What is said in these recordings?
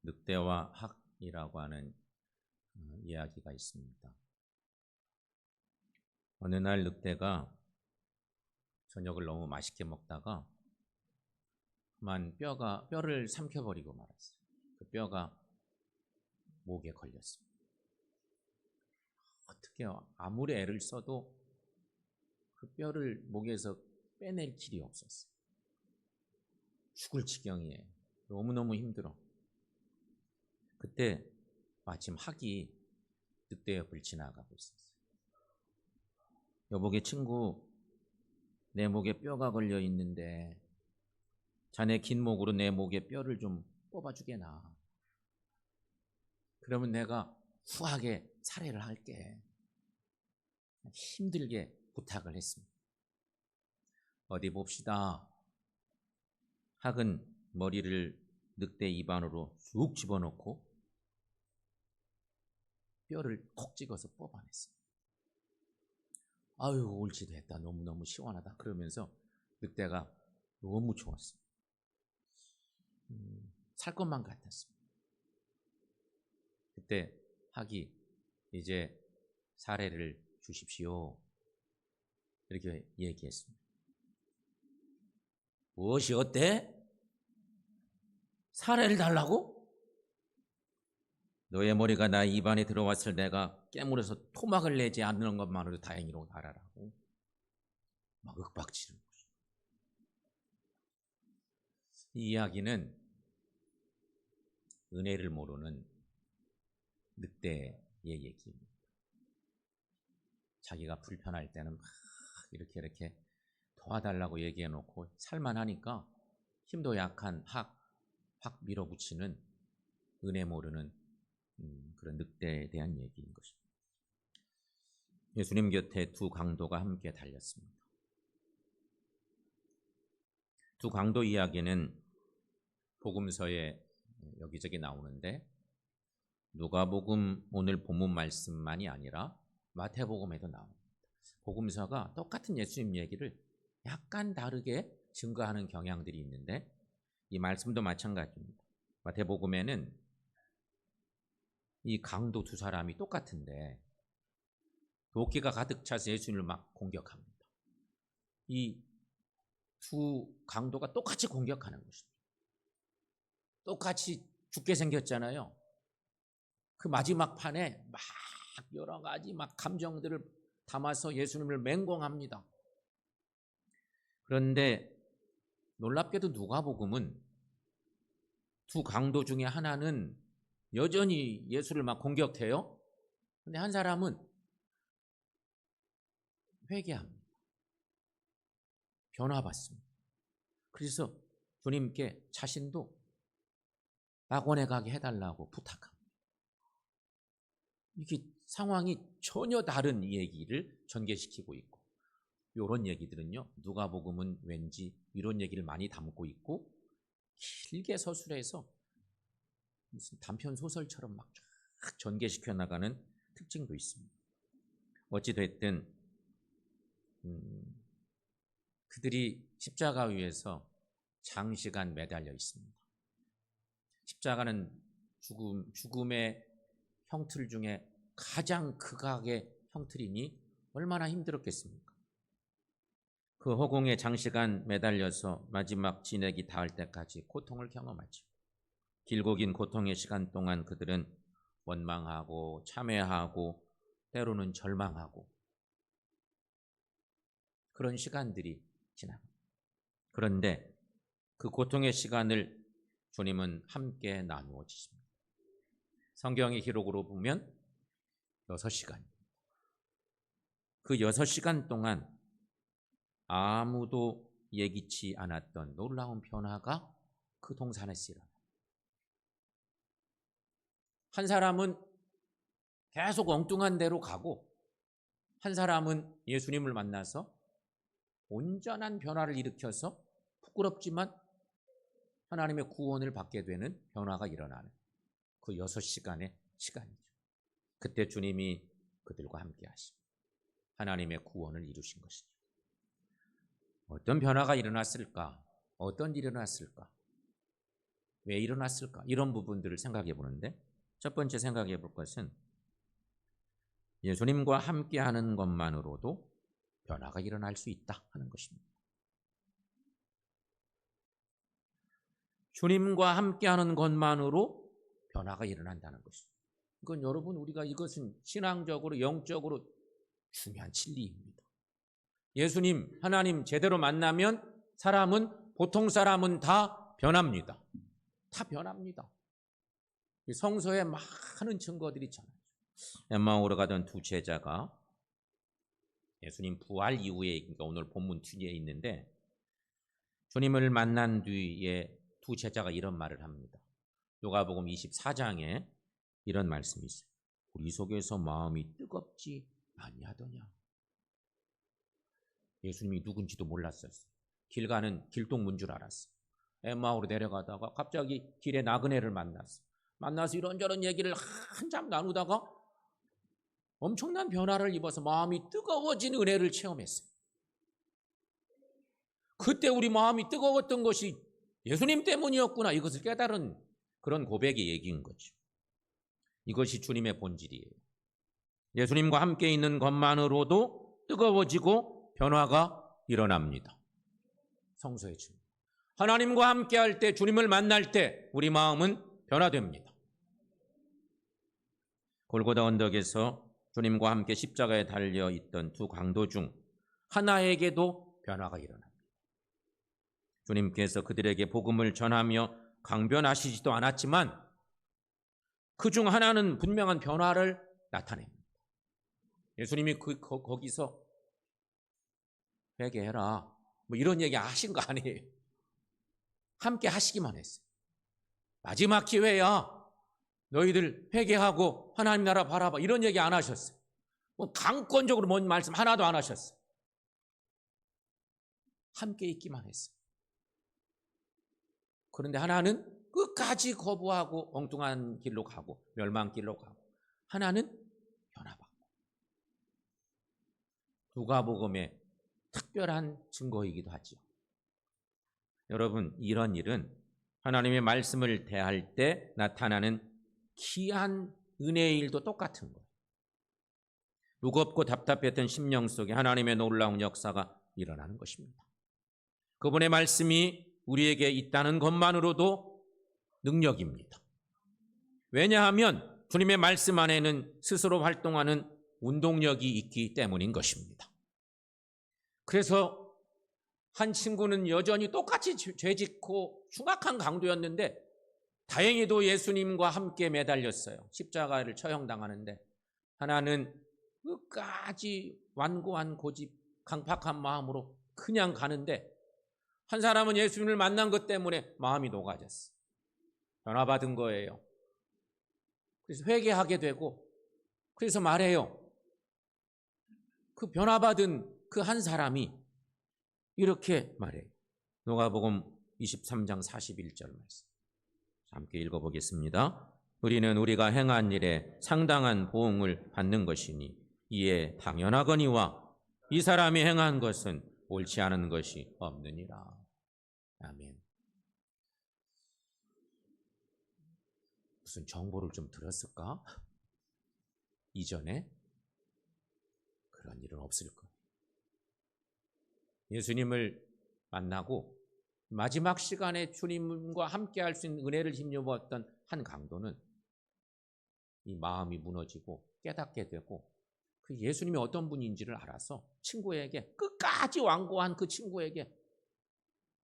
늑대와 학이라고 하는 이야기가 있습니다. 어느 날 늑대가 저녁을 너무 맛있게 먹다가 그만 뼈를 삼켜버리고 말았어요. 그 뼈가 목에 걸렸습니다. 어떻게 아무리 애를 써도 그 뼈를 목에서 빼낼 길이 없었어요. 죽을 지경이에요. 너무너무 힘들어. 그때 마침 학이 늑대 옆을 지나가고 있었어요. 여보게 친구, 내 목에 뼈가 걸려 있는데 자네 긴 목으로 내 목에 뼈를 좀 뽑아주게나. 그러면 내가 후하게 살해를 할게. 힘들게 부탁을 했습니다. 어디 봅시다. 학은 머리를 늑대 입 안으로 쑥 집어넣고 뼈를 콕 찍어서 뽑아냈어요. 아유, 옳지 됐다. 너무너무 시원하다. 그러면서 늑대가 너무 좋았어요. 살 것만 같았습니다. 그때 학이 이제 사례를 주십시오. 이렇게 얘기했습니다. 무엇이 어때? 사례를 달라고? 너의 머리가 나 입안에 들어왔을 내가 깨물어서 토막을 내지 않는 것만으로도 다행이라고 알아라고 막 윽박지르는 거죠. 이 이야기는 은혜를 모르는 늑대의 얘기입니다. 자기가 불편할 때는 막 이렇게 도와달라고 얘기해놓고 살만하니까 힘도 약한 확 밀어붙이는 은혜 모르는 그런 늑대에 대한 얘기인 것입니다. 예수님 곁에 두 강도가 함께 달렸습니다. 두 강도 이야기는 복음서에 여기저기 나오는데 누가복음 오늘 본문 말씀만이 아니라 마태복음에도 나옵니다. 복음서가 똑같은 예수님 얘기를 약간 다르게 증거하는 경향들이 있는데 이 말씀도 마찬가지입니다. 마태복음에는 이 강도 두 사람이 똑같은데 도끼가 가득 차서 예수님을 막 공격합니다. 이 두 강도가 똑같이 공격하는 것입니다. 똑같이 죽게 생겼잖아요. 그 마지막 판에 막 여러 가지 막 감정들을 담아서 예수님을 맹공합니다. 그런데 놀랍게도 누가복음은 두 강도 중에 하나는 여전히 예수를 막 공격해요. 근데 한 사람은 회개합니다. 변화받습니다. 그래서 주님께 자신도 낙원에 가게 해달라고 부탁합니다. 이게 상황이 전혀 다른 얘기를 전개시키고 있고 이런 얘기들은요 누가복음은 왠지 이런 얘기를 많이 담고 있고 길게 서술해서 무슨 단편 소설처럼 막 쫙 전개시켜 나가는 특징도 있습니다. 어찌됐든 그들이 십자가 위에서 장시간 매달려 있습니다. 십자가는 죽음의 형틀 중에 가장 극악의 형틀이니 얼마나 힘들었겠습니까? 그 허공에 장시간 매달려서 마지막 진액이 닿을 때까지 고통을 경험하죠. 길고 긴 고통의 시간 동안 그들은 원망하고 참회하고 때로는 절망하고 그런 시간들이 지납니다. 그런데 그 고통의 시간을 주님은 함께 나누어 주십니다. 성경의 기록으로 보면 6시간입니다. 그 6시간 동안 아무도 예기치 않았던 놀라운 변화가 그 동산에서 일어납니다. 한 사람은 계속 엉뚱한 데로 가고 한 사람은 예수님을 만나서 온전한 변화를 일으켜서 부끄럽지만 하나님의 구원을 받게 되는 변화가 일어나는 그 6시간의 시간이죠. 그때 주님이 그들과 함께 하시고 하나님의 구원을 이루신 것이죠. 어떤 변화가 일어났을까? 어떤 일이 일어났을까? 왜 일어났을까? 이런 부분들을 생각해 보는데, 첫 번째 생각해 볼 것은 예수님과 함께하는 것만으로도 변화가 일어날 수 있다 하는 것입니다. 주님과 함께하는 것만으로 변화가 일어난다는 것입니다. 이건 여러분, 우리가 이것은 신앙적으로 영적으로 중요한 진리입니다. 예수님, 하나님 제대로 만나면 보통 사람은 다 변합니다. 다 변합니다. 성서에 많은 증거들이 있잖아요. 엠마오로 가던 두 제자가 예수님 부활 이후에, 그러니까 오늘 본문 뒤에 있는데, 주님을 만난 뒤에 두 제자가 이런 말을 합니다. 요가복음 24장에 이런 말씀이 있어요. 우리 속에서 마음이 뜨겁지 아니하더냐. 예수님이 누군지도 몰랐어요. 길 가는 길동문 줄 알았어요. 엠마오로 내려가다가 갑자기 길에 나그네를 만나서 이런저런 얘기를 한참 나누다가 엄청난 변화를 입어서 마음이 뜨거워진 은혜를 체험했어요. 그때 우리 마음이 뜨거웠던 것이 예수님 때문이었구나, 이것을 깨달은 그런 고백의 얘기인 거죠. 이것이 주님의 본질이에요. 예수님과 함께 있는 것만으로도 뜨거워지고 변화가 일어납니다. 성서의 증거. 하나님과 함께 할 때, 주님을 만날 때 우리 마음은 변화됩니다. 골고다 언덕에서 주님과 함께 십자가에 달려 있던 두 강도 중 하나에게도 변화가 일어납니다. 주님께서 그들에게 복음을 전하며 강변하시지도 않았지만 그 중 하나는 분명한 변화를 나타냅니다. 예수님이 거기서 회개해라, 뭐 이런 얘기 하신 거 아니에요. 함께 하시기만 했어요. 마지막 기회야, 너희들 회개하고 하나님 나라 바라봐, 이런 얘기 안 하셨어요. 뭐 강권적으로 뭔 말씀 하나도 안 하셨어요. 함께 있기만 했어요. 그런데 하나는 끝까지 거부하고 엉뚱한 길로 가고 멸망길로 가고, 하나는 변화받고. 누가복음의 특별한 증거이기도 하죠. 여러분, 이런 일은 하나님의 말씀을 대할 때 나타나는 귀한 은혜의 일도 똑같은 거예요. 무겁고 답답했던 심령 속에 하나님의 놀라운 역사가 일어나는 것입니다. 그분의 말씀이 우리에게 있다는 것만으로도 능력입니다. 왜냐하면 주님의 말씀 안에는 스스로 활동하는 운동력이 있기 때문인 것입니다. 그래서 한 친구는 여전히 똑같이 죄짓고 흉악한 강도였는데 다행히도 예수님과 함께 매달렸어요. 십자가를 처형당하는데, 하나는 끝까지 완고한 고집, 강팍한 마음으로 그냥 가는데, 한 사람은 예수님을 만난 것 때문에 마음이 녹아졌어요. 변화받은 거예요. 그래서 회개하게 되고, 그래서 말해요. 그 변화받은 그 한 사람이 이렇게 말해요. 누가복음 23장 41절 말씀. 함께 읽어보겠습니다. 우리는 우리가 행한 일에 상당한 보응을 받는 것이니 이에 당연하거니와 이 사람이 행한 것은 옳지 않은 것이 없느니라. 아멘. 무슨 정보를 좀 들었을까? 이전에 그런 일은 없을 거예요. 예수님을 만나고 마지막 시간에 주님과 함께 할 수 있는 은혜를 힘입었던 한 강도는 이 마음이 무너지고 깨닫게 되고, 그 예수님이 어떤 분인지를 알아서 친구에게, 끝까지 완고한 그 친구에게,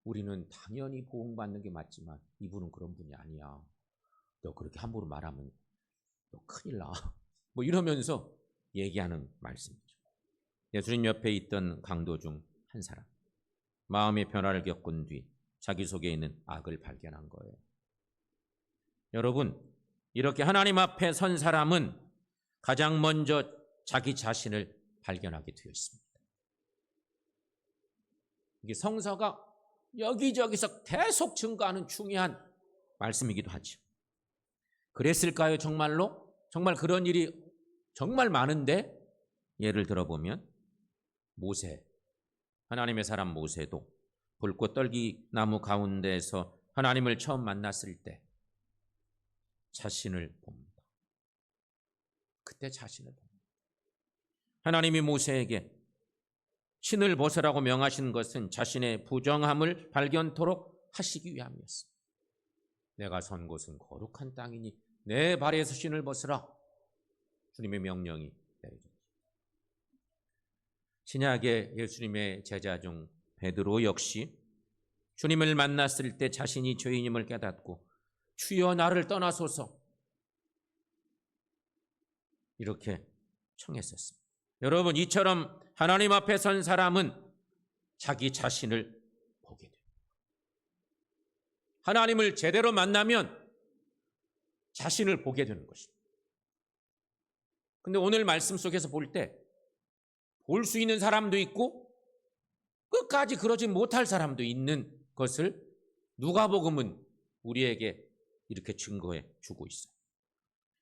우리는 당연히 보응받는 게 맞지만 이분은 그런 분이 아니야. 너 그렇게 함부로 말하면 너 큰일 나. 뭐 이러면서 얘기하는 말씀이죠. 예수님 옆에 있던 강도 중 한 사람, 마음의 변화를 겪은 뒤 자기 속에 있는 악을 발견한 거예요. 여러분, 이렇게 하나님 앞에 선 사람은 가장 먼저 자기 자신을 발견하게 되어 있습니다. 이게 성서가 여기저기서 계속 증거하는 중요한 말씀이기도 하죠. 그랬을까요, 정말로? 정말 그런 일이 정말 많은데, 예를 들어보면 모세, 하나님의 사람 모세도 불꽃 떨기 나무 가운데에서 하나님을 처음 만났을 때 자신을 봅니다. 그때 자신을 봅니다. 하나님이 모세에게 신을 벗으라고 명하신 것은 자신의 부정함을 발견토록 하시기 위함이었습니다. 내가 선 곳은 거룩한 땅이니 내 발에서 신을 벗으라. 주님의 명령이 내려졌습니다. 신약의 예수님의 제자 중 베드로 역시 주님을 만났을 때 자신이 죄인임을 깨닫고 주여 나를 떠나소서 이렇게 청했었습니다. 여러분, 이처럼 하나님 앞에 선 사람은 자기 자신을 보게 됩니다. 하나님을 제대로 만나면 자신을 보게 되는 것입니다. 근데 오늘 말씀 속에서 볼 때 볼 수 있는 사람도 있고 끝까지 그러지 못할 사람도 있는 것을 누가복음은 우리에게 이렇게 증거해 주고 있어요.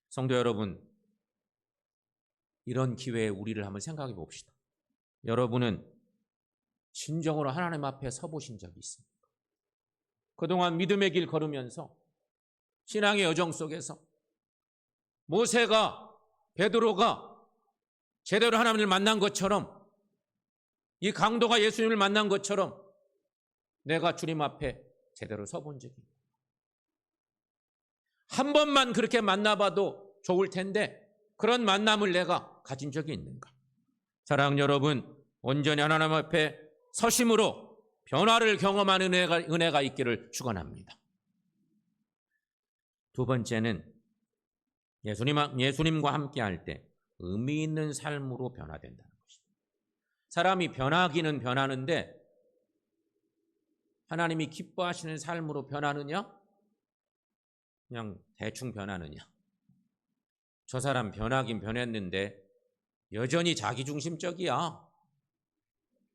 성도 여러분, 이런 기회에 우리를 한번 생각해 봅시다. 여러분은 진정으로 하나님 앞에 서보신 적이 있습니까? 그동안 믿음의 길 걸으면서 신앙의 여정 속에서 모세가, 베드로가 제대로 하나님을 만난 것처럼, 이 강도가 예수님을 만난 것처럼 내가 주님 앞에 제대로 서본 적이 있습니다. 한 번만 그렇게 만나봐도 좋을 텐데 그런 만남을 내가 가진 적이 있는가? 사랑하는 여러분, 온전히 하나님 앞에 서심으로 변화를 경험하는 은혜가 있기를 축원합니다. 두 번째는 예수님과 함께 할 때 의미 있는 삶으로 변화된다는 것입니다. 사람이 변하기는 변하는데 하나님이 기뻐하시는 삶으로 변하느냐? 그냥 대충 변하느냐? 저 사람 변하긴 변했는데 여전히 자기중심적이야.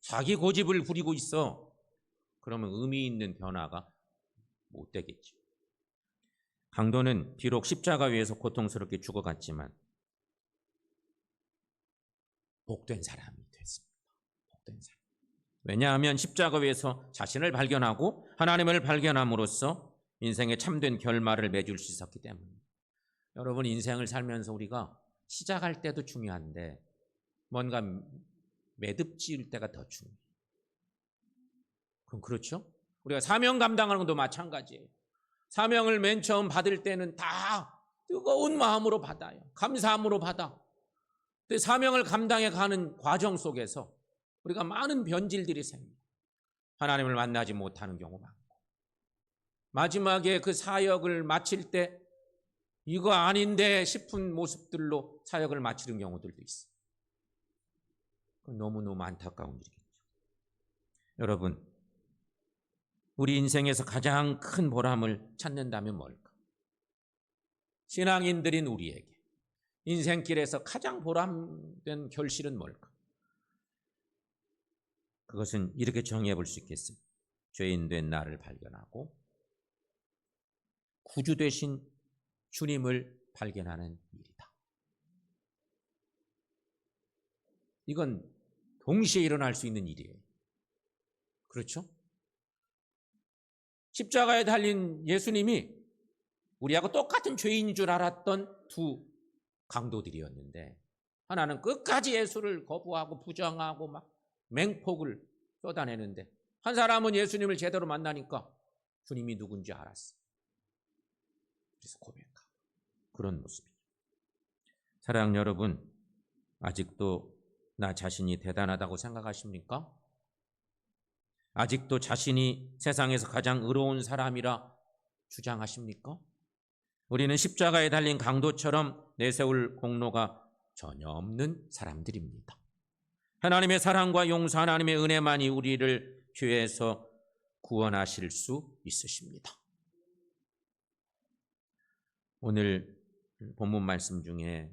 자기 고집을 부리고 있어. 그러면 의미 있는 변화가 못 되겠죠. 강도는 비록 십자가 위에서 고통스럽게 죽어갔지만 복된 사람이 됐습니다. 복된 사람. 왜냐하면 십자가 위에서 자신을 발견하고 하나님을 발견함으로써 인생의 참된 결말을 맺을 수 있었기 때문입니다. 여러분, 인생을 살면서 우리가 시작할 때도 중요한데 뭔가 매듭 지을 때가 더 중요해요. 그럼 그렇죠? 우리가 사명 감당하는 것도 마찬가지예요. 사명을 맨 처음 받을 때는 다 뜨거운 마음으로 받아요. 감사함으로 받아. 근데 사명을 감당해 가는 과정 속에서 우리가 많은 변질들이 생깁니다. 하나님을 만나지 못하는 경우 많고, 마지막에 그 사역을 마칠 때 이거 아닌데 싶은 모습들로 사역을 마치는 경우들도 있어요. 너무너무 안타까운 일이겠죠. 여러분, 우리 인생에서 가장 큰 보람을 찾는다면 뭘까? 신앙인들인 우리에게 인생길에서 가장 보람된 결실은 뭘까? 그것은 이렇게 정의해 볼 수 있겠습니다. 죄인 된 나를 발견하고 구주 되신 주님을 발견하는 일이다. 이건 동시에 일어날 수 있는 일이에요. 그렇죠? 십자가에 달린 예수님이 우리하고 똑같은 죄인인 줄 알았던 두 강도들이었는데, 하나는 끝까지 예수를 거부하고 부정하고 막 맹폭을 쏟아내는데, 한 사람은 예수님을 제대로 만나니까 주님이 누군지 알았어요. 그래서 고백하고 그런 모습이죠. 사랑하는 여러분, 아직도 나 자신이 대단하다고 생각하십니까? 아직도 자신이 세상에서 가장 의로운 사람이라 주장하십니까? 우리는 십자가에 달린 강도처럼 내세울 공로가 전혀 없는 사람들입니다. 하나님의 사랑과 용서, 하나님의 은혜만이 우리를 죄에서 구원하실 수 있으십니다. 오늘 본문 말씀 중에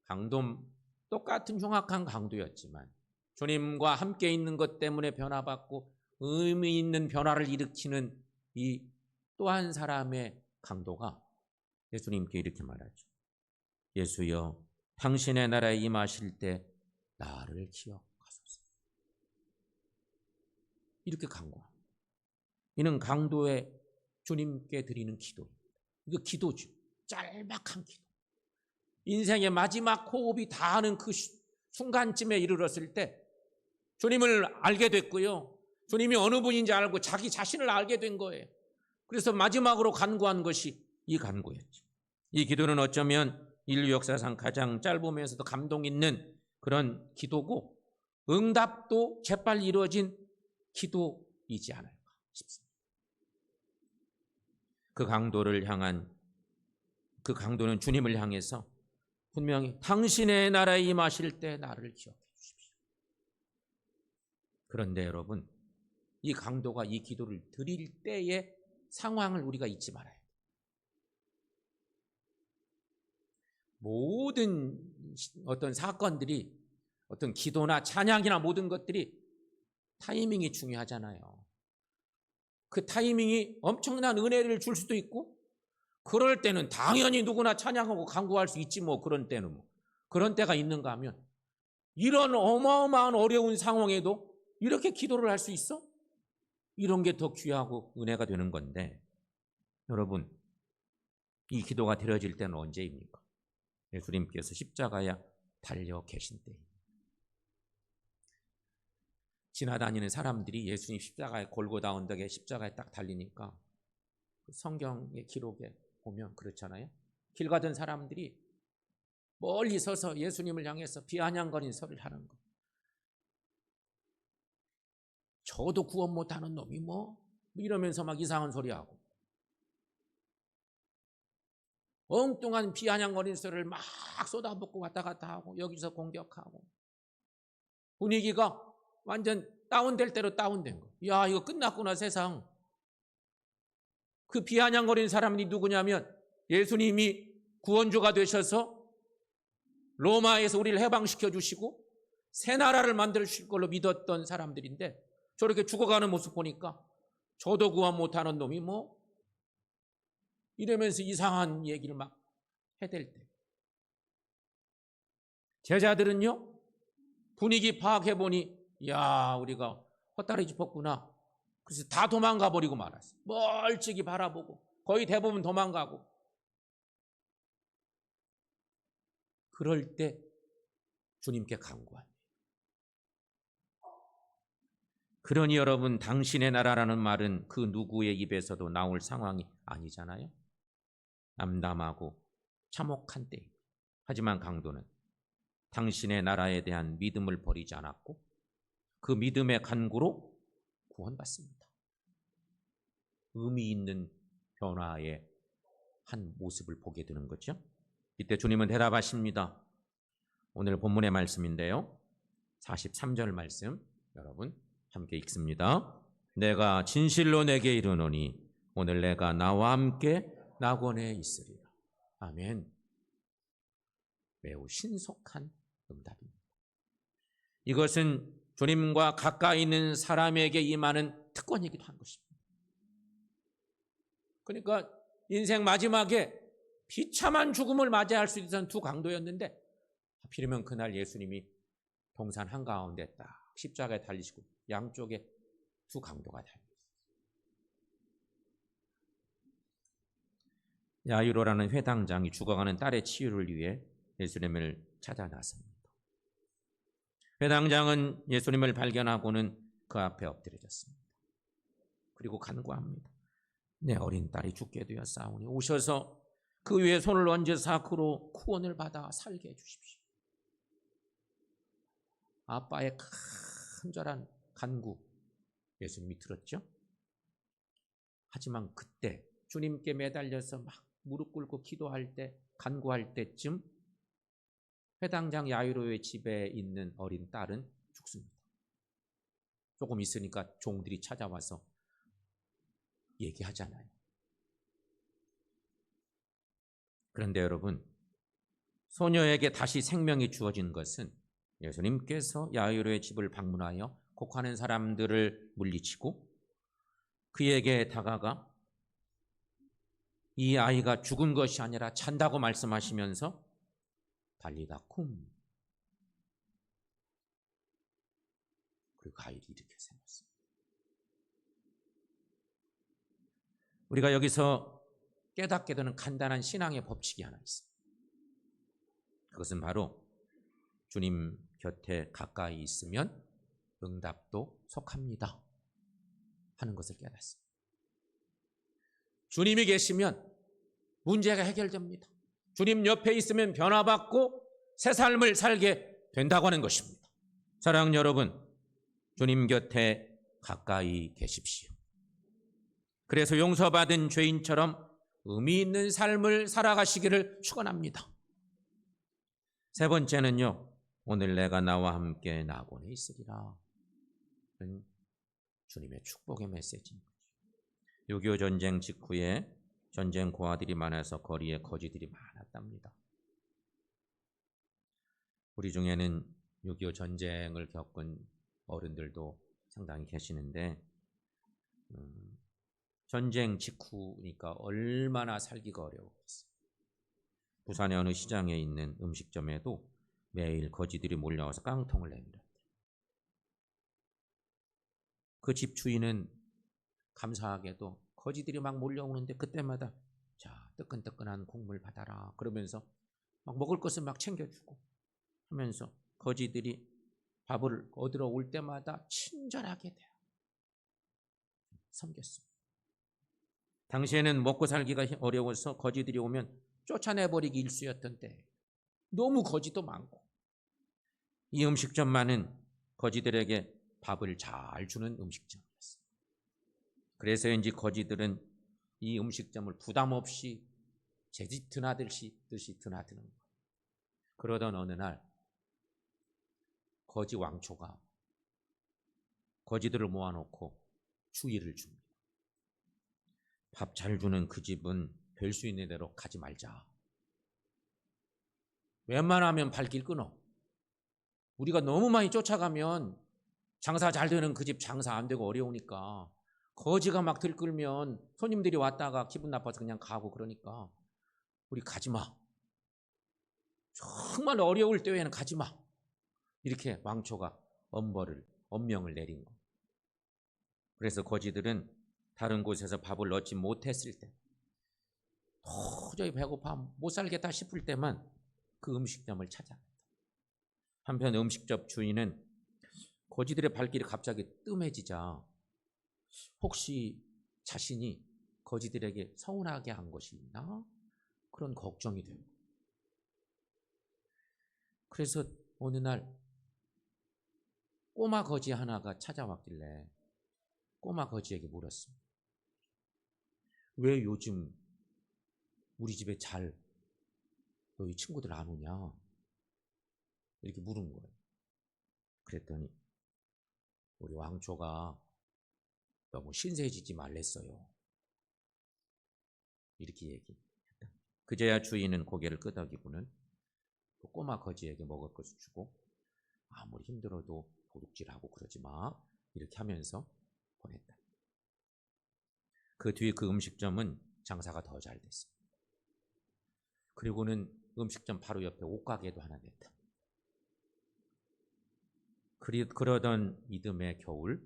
강도, 똑같은 흉악한 강도였지만 주님과 함께 있는 것 때문에 변화받고 의미 있는 변화를 일으키는 이 또 한 사람의 강도가 예수님께 이렇게 말하죠. 예수여, 당신의 나라에 임하실 때 나를 기억하소서. 이렇게 강구합니다. 이는 강도의 주님께 드리는 기도입니다. 이거 기도죠. 짤막한 기도. 인생의 마지막 호흡이 다하는 그 순간쯤에 이르렀을 때 주님을 알게 됐고요. 주님이 어느 분인지 알고 자기 자신을 알게 된 거예요. 그래서 마지막으로 간구한 것이 이 간구였죠. 이 기도는 어쩌면 인류 역사상 가장 짧으면서도 감동 있는 그런 기도고 응답도 재빨리 이루어진 기도이지 않을까 싶습니다. 그 강도는 주님을 향해서 분명히 당신의 나라에 임하실 때 나를 기억해 주십시오. 그런데 여러분, 이 강도가 이 기도를 드릴 때의 상황을 우리가 잊지 말아야 돼요. 모든 어떤 사건들이, 어떤 기도나 찬양이나 모든 것들이 타이밍이 중요하잖아요. 그 타이밍이 엄청난 은혜를 줄 수도 있고, 그럴 때는 당연히 누구나 찬양하고 간구할 수 있지 뭐. 그런 때는 뭐 그런 때가 있는가 하면, 이런 어마어마한 어려운 상황에도 이렇게 기도를 할 수 있어? 이런 게 더 귀하고 은혜가 되는 건데, 여러분, 이 기도가 드려질 때는 언제입니까? 예수님께서 십자가에 달려 계신 때입니다. 지나다니는 사람들이 예수님 십자가에, 골고다 언덕에 십자가에 딱 달리니까 성경의 기록에 보면 그렇잖아요. 길 가던 사람들이 멀리 서서 예수님을 향해서 비아냥거리는 소리를 하는 거. 저도 구원 못하는 놈이 뭐 이러면서 막 이상한 소리하고, 엉뚱한 비아냥거리는 소리를 막 쏟아붓고 왔다 갔다 하고, 여기서 공격하고, 분위기가 완전 다운될 대로 다운된 거. 야, 이거 끝났구나 세상. 그 비아냥거리는 사람이 누구냐면 예수님이 구원주가 되셔서 로마에서 우리를 해방시켜 주시고 새 나라를 만들 수 있을 걸로 믿었던 사람들인데, 저렇게 죽어가는 모습 보니까 저도 구원 못하는 놈이 뭐 이러면서 이상한 얘기를 막 해댈 때, 제자들은요 분위기 파악해보니 야, 우리가 헛다리 짚었구나. 그래서 다 도망가 버리고 말았어요. 멀찍이 바라보고 거의 대부분 도망가고. 그럴 때 주님께 간구합니다. 그러니 여러분, 당신의 나라라는 말은 그 누구의 입에서도 나올 상황이 아니잖아요. 암담하고 참혹한 때. 하지만 강도는 당신의 나라에 대한 믿음을 버리지 않았고 그 믿음의 간구로 구원받습니다. 의미 있는 변화의 한 모습을 보게 되는 거죠. 이때 주님은 대답하십니다. 오늘 본문의 말씀인데요. 43절 말씀 여러분 함께 읽습니다. 내가 진실로 내게 이르노니 오늘 내가 나와 함께 낙원에 있으리라. 아멘. 매우 신속한 응답입니다. 이것은 주님과 가까이 있는 사람에게 임하는 특권이기도 한 것입니다. 그러니까 인생 마지막에 비참한 죽음을 맞이할 수 있던 두 강도였는데, 하필이면 그날 예수님이 동산 한가운데 딱 십자가에 달리시고 양쪽에 두 강도가 달려있어요. 야이로라는 회당장이 죽어가는 딸의 치유를 위해 예수님을 찾아 나섭니다. 회당장은 예수님을 발견하고는 그 앞에 엎드려졌습니다. 그리고 간구합니다. 내 어린 딸이 죽게 되었사오니 오셔서 그 위에 손을 얹으사 그로 구원을 받아 살게 해주십시오. 아빠의 간절한 간구 예수님이 들었죠. 하지만 그때 주님께 매달려서 막 무릎 꿇고 기도할 때, 간구할 때쯤 회당장 야이로의 집에 있는 어린 딸은 죽습니다. 조금 있으니까 종들이 찾아와서 얘기하잖아요. 그런데 여러분, 소녀에게 다시 생명이 주어진 것은 예수님께서 야이로의 집을 방문하여 곡하는 사람들을 물리치고 그에게 다가가 이 아이가 죽은 것이 아니라 잔다고 말씀하시면서 달리다 쿰, 그리고 아이를 일으켜 세웠습니다. 우리가 여기서 깨닫게 되는 간단한 신앙의 법칙이 하나 있습니다. 그것은 바로 주님 곁에 가까이 있으면 응답도 속합니다 하는 것을 깨닫습니다. 주님이 계시면 문제가 해결됩니다. 주님 옆에 있으면 변화받고 새 삶을 살게 된다고 하는 것입니다. 사랑하는 여러분, 주님 곁에 가까이 계십시오. 그래서 용서받은 죄인처럼 의미 있는 삶을 살아가시기를 축원합니다. 세 번째는요, 오늘 내가 나와 함께 낙원에 있으리라. 주님의 축복의 메시지입니다. 6.25 전쟁 직후에 전쟁 고아들이 많아서 거리에 거지들이 많았답니다. 우리 중에는 6.25 전쟁을 겪은 어른들도 상당히 계시는데 전쟁 직후니까 얼마나 살기가 어려웠겠어요. 부산의 어느 시장에 있는 음식점에도 매일 거지들이 몰려와서 깡통을 내밀었대요. 그 집 주인은 감사하게도 거지들이 막 몰려오는데 그때마다 자, 뜨끈뜨끈한 국물 받아라 그러면서 막 먹을 것을 막 챙겨주고 하면서 거지들이 밥을 얻으러 올 때마다 친절하게 돼요. 섬겼습니다. 당시에는 먹고 살기가 어려워서 거지들이 오면 쫓아내버리기 일쑤였던 때 너무 거지도 많고 이 음식점만은 거지들에게 밥을 잘 주는 음식점이었어요. 그래서인지 거지들은 이 음식점을 부담 없이 제 집 드나들듯이 드나드는 거예요. 그러던 어느 날 거지 왕초가 거지들을 모아놓고 주의를 줍니다. 밥 잘 주는 그 집은 될 수 있는 대로 가지 말자. 웬만하면 발길 끊어. 우리가 너무 많이 쫓아가면 장사 잘 되는 그 집 장사 안 되고 어려우니까 거지가 막 들끓면 손님들이 왔다가 기분 나빠서 그냥 가고 그러니까 우리 가지 마. 정말 어려울 때에는 가지 마. 이렇게 왕초가 엄명을 내린 거. 그래서 거지들은 다른 곳에서 밥을 얻지 못했을 때 도저히 배고파 못 살겠다 싶을 때만 그 음식점을 찾아갑니다. 한편 음식점 주인은 거지들의 발길이 갑자기 뜸해지자 혹시 자신이 거지들에게 서운하게 한 것이 있나? 그런 걱정이 돼요. 그래서 어느 날 꼬마 거지 하나가 찾아왔길래 꼬마 거지에게 물었습니다. 왜 요즘 우리 집에 잘 너희 친구들 안 오냐? 이렇게 물은 거예요. 그랬더니 우리 왕초가 너무 신세지지 말랬어요. 이렇게 얘기했다. 그제야 주인은 고개를 끄덕이고는 그 꼬마 거지에게 먹을 것을 주고 아무리 힘들어도 도둑질하고 그러지 마. 이렇게 하면서 보냈다. 그 뒤에 그 음식점은 장사가 더 잘 됐습니다. 그리고는 음식점 바로 옆에 옷가게도 하나 냈다. 그러던 이듬해 겨울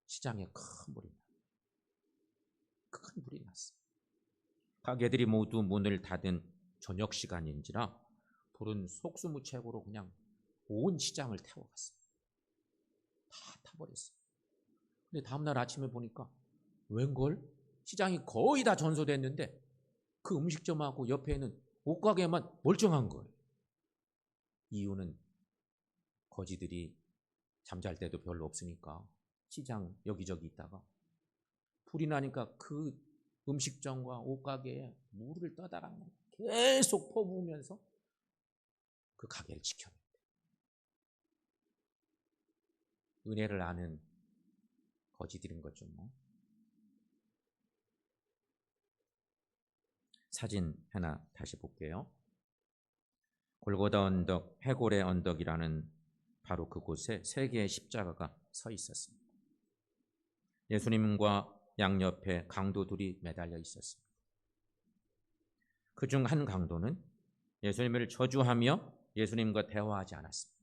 시장에 큰 불이 났어요. 가게들이 모두 문을 닫은 저녁 시간인지라 불은 속수무책으로 그냥 온 시장을 태워갔어요. 다 타버렸어요. 근데 다음날 아침에 보니까 웬걸? 시장이 거의 다 전소됐는데 그 음식점하고 옆에는 옷가게만 멀쩡한 거예요. 이유는 거지들이 잠잘 때도 별로 없으니까 시장 여기저기 있다가 불이 나니까 그 음식점과 옷가게에 물을 떠다가 계속 퍼부으면서 그 가게를 지켜냈대. 은혜를 아는 거지들인 거죠. 뭐. 사진 하나 다시 볼게요. 골고다 언덕, 해골의 언덕이라는 바로 그곳에 세 개의 십자가가 서 있었습니다. 예수님과 양옆에 강도들이 매달려 있었습니다. 그중 한 강도는 예수님을 저주하며 예수님과 대화하지 않았습니다.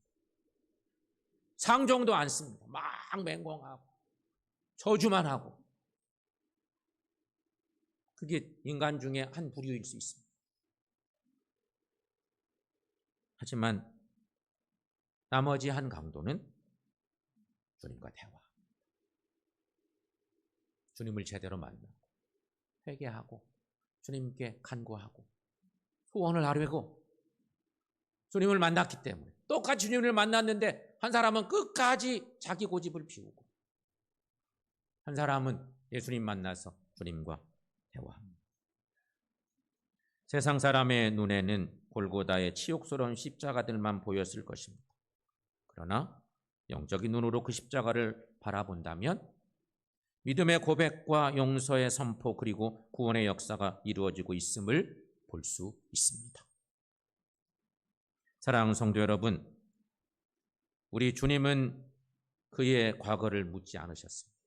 상종도 않습니다. 막 맹공하고 저주만 하고 그게 인간 중에 한 부류일 수 있습니다. 하지만 나머지 한 강도는 주님과 대화, 주님을 제대로 만나고 회개하고 주님께 간구하고 소원을 아뢰고 주님을 만났기 때문에, 똑같이 주님을 만났는데 한 사람은 끝까지 자기 고집을 피우고 한 사람은 예수님 만나서 주님과 대화합니다. 세상 사람의 눈에는 골고다의 치욕스러운 십자가들만 보였을 것입니다. 그러나 영적인 눈으로 그 십자가를 바라본다면 믿음의 고백과 용서의 선포 그리고 구원의 역사가 이루어지고 있음을 볼 수 있습니다. 사랑하는 성도 여러분, 우리 주님은 그의 과거를 묻지 않으셨습니다.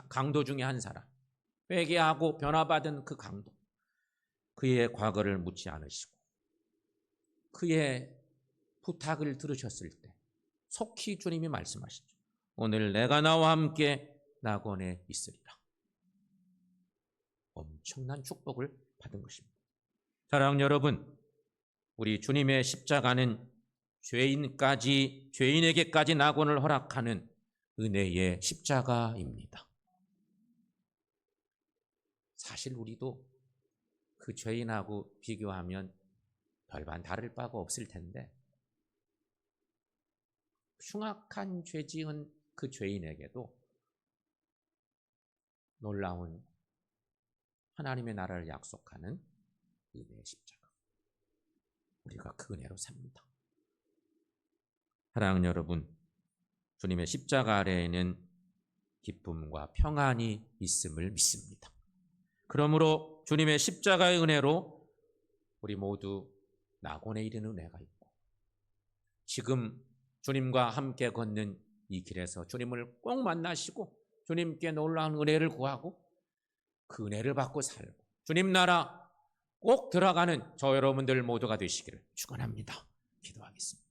강도 중에 한 사람, 회개하고 변화받은 그 강도, 그의 과거를 묻지 않으시고 그의 부탁을 들으셨을 때 속히 주님이 말씀하시죠. 오늘 내가 나와 함께 낙원에 있으리라. 엄청난 축복을 받은 것입니다. 사랑하는 여러분, 우리 주님의 십자가는 죄인에게까지 낙원을 허락하는 은혜의 십자가입니다. 사실 우리도 그 죄인하고 비교하면 별반 다를 바가 없을 텐데, 흉악한 죄 지은 그 죄인에게도 놀라운 하나님의 나라를 약속하는 은혜의 십자가, 우리가 그 은혜로 삽니다. 사랑하는 여러분, 주님의 십자가 아래에는 기쁨과 평안이 있음을 믿습니다. 그러므로 주님의 십자가의 은혜로 우리 모두 낙원에 이르는 은혜가 있고, 지금 주님과 함께 걷는 이 길에서 주님을 꼭 만나시고 주님께 놀라운 은혜를 구하고 그 은혜를 받고 살고 주님 나라 꼭 들어가는 저 여러분들 모두가 되시기를 축원합니다. 기도하겠습니다.